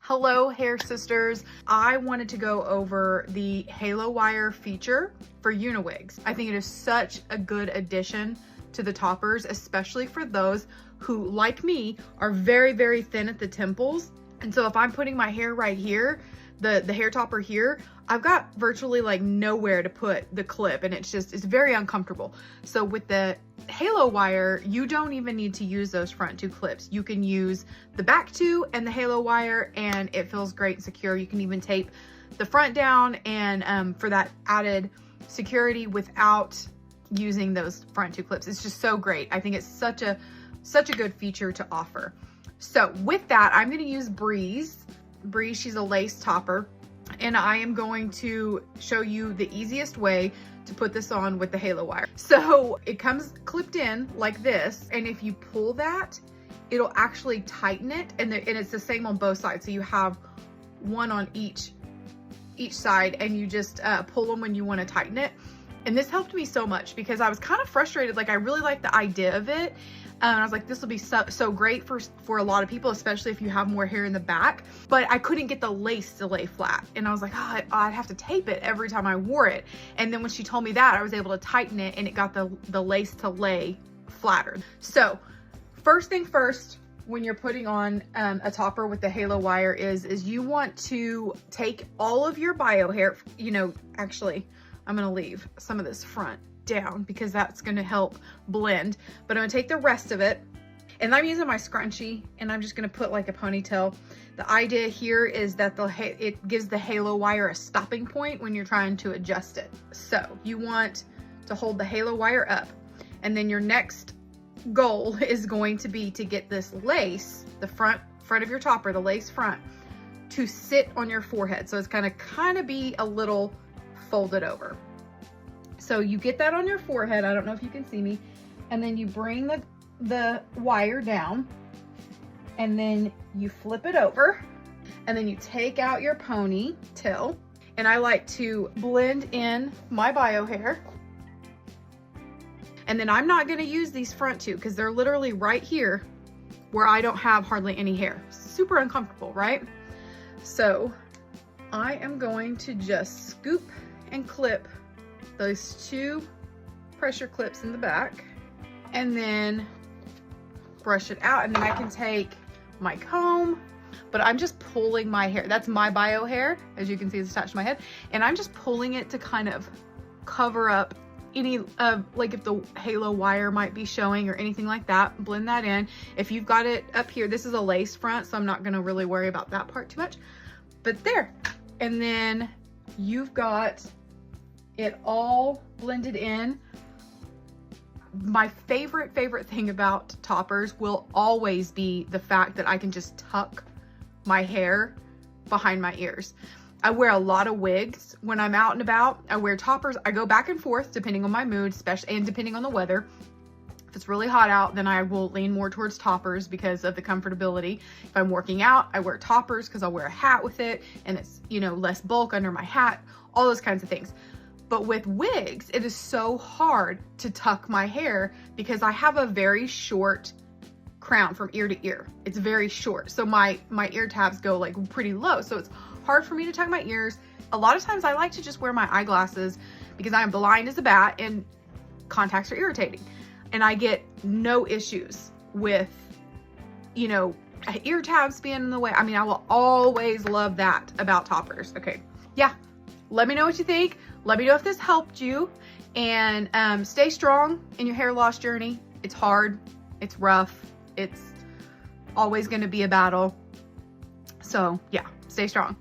Hello hair sisters. I wanted to go over the halo wire feature for UniWigs. I think it is such a good addition to the toppers, especially for those who, like me, are very, very thin at the temples. And so if I'm putting my hair right here, the hair topper here, I've got virtually like nowhere to put the clip, and it's very uncomfortable. So with the halo wire, you don't even need to use those front two clips. You can use the back two and the halo wire, and it feels great and secure. You can even tape the front down and for that added security without using those front two clips. It's just so great. I think it's such a good feature to offer. So with that, I'm going to use Breeze, she's a lace topper, and I am going to show you the easiest way to put this on with the halo wire. So it comes clipped in like this, and if you pull that, it'll actually tighten it, and it's the same on both sides. So you have one on each side, and you just pull them when you want to tighten it. And this helped me so much because I was kind of frustrated. Like, I really liked the idea of it. And I was like, this will be so great for a lot of people, especially if you have more hair in the back. But I couldn't get the lace to lay flat. And I was like, oh, I'd have to tape it every time I wore it. And then when she told me that, I was able to tighten it, and it got the lace to lay flatter. So first thing first, when you're putting on a topper with the halo wire is you want to take all of your bio hair. Actually, I'm gonna leave some of this front down because that's gonna help blend, but I'm gonna take the rest of it, and I'm using my scrunchie, and I'm just gonna put like a ponytail. The idea here is that it gives the halo wire a stopping point when you're trying to adjust it. So you want to hold the halo wire up, and then your next goal is going to be to get this lace, the front of your topper, the lace front, to sit on your forehead. So it's gonna kind of be a little folded over. So you get that on your forehead. I don't know if you can see me. And then you bring the wire down, and then you flip it over, and then you take out your ponytail. And I like to blend in my bio hair. And then I'm not gonna use these front two because they're literally right here where I don't have hardly any hair. Super uncomfortable, right? So I am going to just scoop and clip those two pressure clips in the back, and then brush it out. And then I can take my comb, but I'm just pulling my hair. That's my bio hair, as you can see, it's attached to my head, and I'm just pulling it to kind of cover up any like if the halo wire might be showing or anything like that. Blend that in. If you've got it up here, this is a lace front, so I'm not gonna really worry about that part too much, but there. And then you've got it all blended in. My favorite thing about toppers will always be the fact that I can just tuck my hair behind my ears. I wear a lot of wigs when I'm out and about. I wear toppers. I go back and forth depending on my mood, especially, and depending on the weather. If it's really hot out, then I will lean more towards toppers because of the comfortability. If I'm working out, I wear toppers because I'll wear a hat with it, and it's, less bulk under my hat, all those kinds of things. But with wigs, it is so hard to tuck my hair because I have a very short crown from ear to ear. It's very short. So my ear tabs go like pretty low. So it's hard for me to tuck my ears. A lot of times I like to just wear my eyeglasses because I am blind as a bat and contacts are irritating. And I get no issues with, ear tabs being in the way. I mean, I will always love that about toppers. Okay. Yeah. Let me know what you think. Let me know if this helped you, and stay strong in your hair loss journey. It's hard, it's rough, it's always gonna be a battle. So yeah, stay strong.